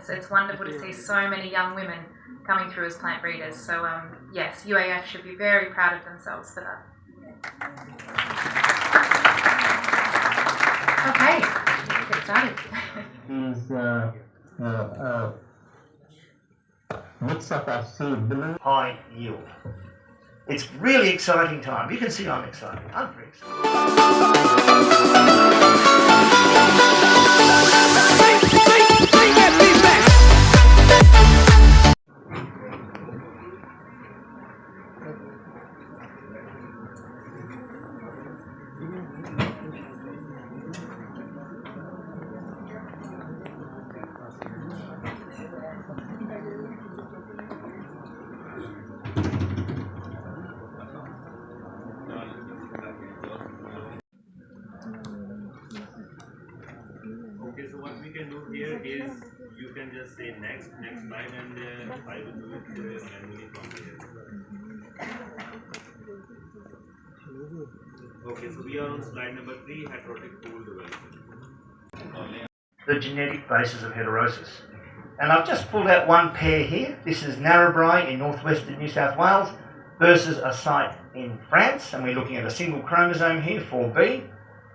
It's wonderful to see so many young women coming through as plant breeders. So yes, UAF should be very proud of themselves for that. Okay, let's get started. Mix of our seed blue. High yield. It's really exciting time. You can see I'm excited. I'm very excited. Okay, so what we can do here is you can just say next slide, and I will do it manually from here. Okay, so we are on slide number 3, heterotic pool development. The genetic basis of heterosis. And I've just pulled out one pair here. This is Narrabri in northwestern New South Wales versus a site in France, and we're looking at a single chromosome here, 4B,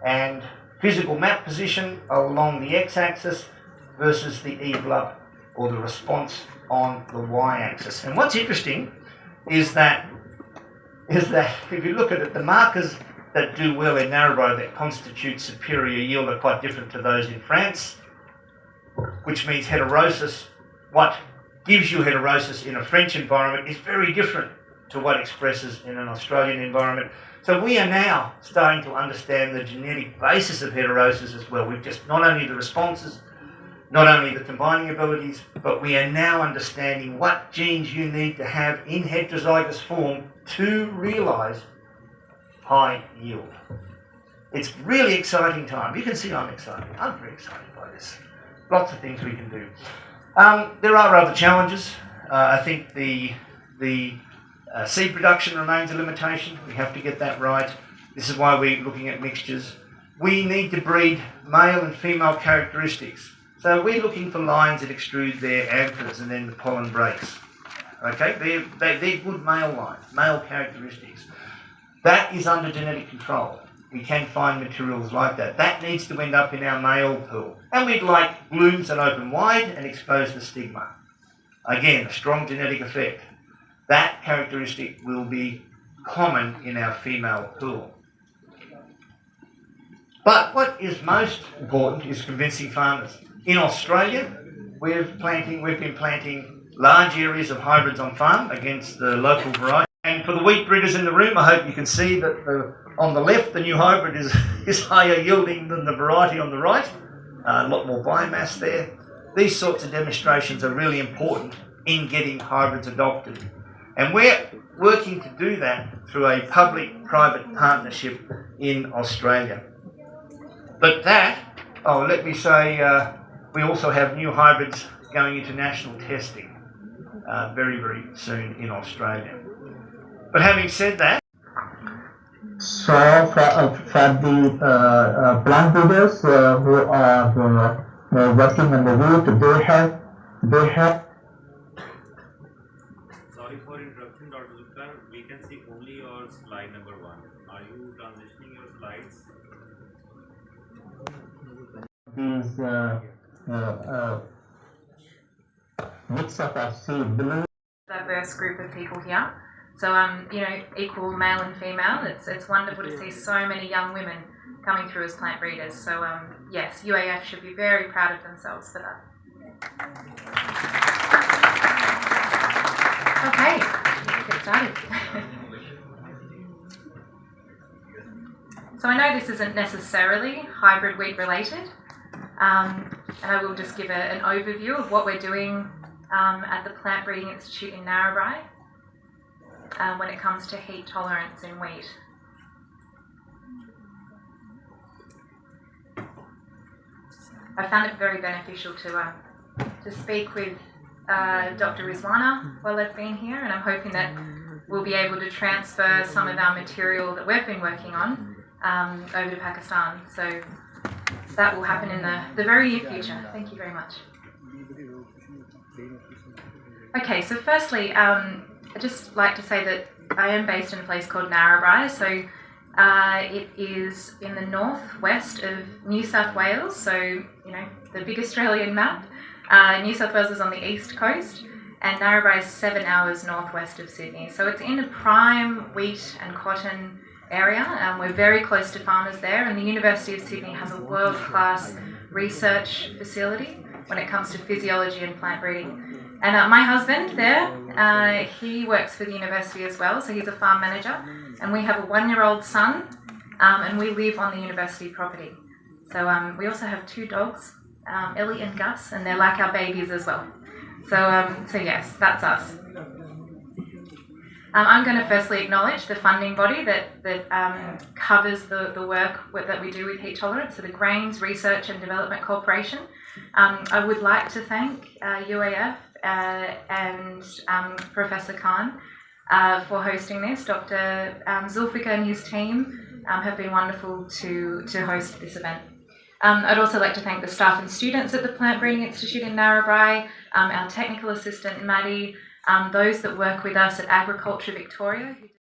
and physical map position along the x-axis versus the E-blub, or the response on the y-axis. And what's interesting is that if you look at it, the markers that do well in Narrabri that constitute superior yield are quite different to those in France, which means heterosis, what gives you heterosis in a French environment is very different to what expresses in an Australian environment. So we are now starting to understand the genetic basis of heterosis as well. We've just not only the responses, not only the combining abilities, but we are now understanding what genes you need to have in heterozygous form to realise high yield. It's really exciting time. You can see I'm excited. I'm very excited by this. Lots of things we can do. There are other challenges. I think the seed production remains a limitation. We have to get that right. This is why we're looking at mixtures. We need to breed male and female characteristics. So we're looking for lines that extrude their anthers and then the pollen breaks. Okay, they're good male lines, male characteristics. That is under genetic control. We can find materials like that. That needs to end up in our male pool. And we'd like blooms that open wide and expose the stigma. Again, a strong genetic effect. That characteristic will be common in our female pool. But what is most important is convincing farmers. In Australia, we've been planting large areas of hybrids on farm against the local variety. And for the wheat breeders in the room, I hope you can see that on the left, the new hybrid is higher yielding than the variety on the right. A lot more biomass there. These sorts of demonstrations are really important in getting hybrids adopted. And we're working to do that through a public-private partnership in Australia. But let me say, we also have new hybrids going into national testing very, very soon in Australia. But having said that, so for the plant breeders who are working on the wheat, they have. Sorry for interruption, Dr. Gupta. We can see only your slide number 1. Are you transitioning your slides? These mix of our seed blue. Diverse group of people here. So, equal male and female. It's wonderful to see so many young women coming through as plant breeders. So, yes, UAF should be very proud of themselves for that. Okay, let's get started. So I know this isn't necessarily hybrid wheat related, and I will just give an overview of what we're doing at the Plant Breeding Institute in Narrabri when it comes to heat tolerance in wheat. I found it very beneficial to speak with Dr. Rizwana while I've been here, and I'm hoping that we'll be able to transfer some of our material that we've been working on over to Pakistan. So that will happen in the very near future. Thank you very much. Okay, so firstly, I'd just like to say that I am based in a place called Narrabri, so it is in the northwest of New South Wales, so, you know, the big Australian map. New South Wales is on the east coast, and Narrabri is 7 hours northwest of Sydney. So it's in a prime wheat and cotton area. We're very close to farmers there, and the University of Sydney has a world-class research facility when it comes to physiology and plant breeding. And my husband there, he works for the university as well, so he's a farm manager, and we have a 1-year-old son, and we live on the university property. So we also have 2 dogs, Ellie and Gus, and they're like our babies as well. So yes, that's us. I'm going to firstly acknowledge the funding body that covers the work that we do with heat tolerance, so the Grains Research and Development Corporation. I would like to thank UAF and Professor Khan for hosting this. Dr. Zulfikar and his team have been wonderful to host this event. I'd also like to thank the staff and students at the Plant Breeding Institute in Narrabri, our technical assistant Maddie, those that work with us at Agriculture Victoria.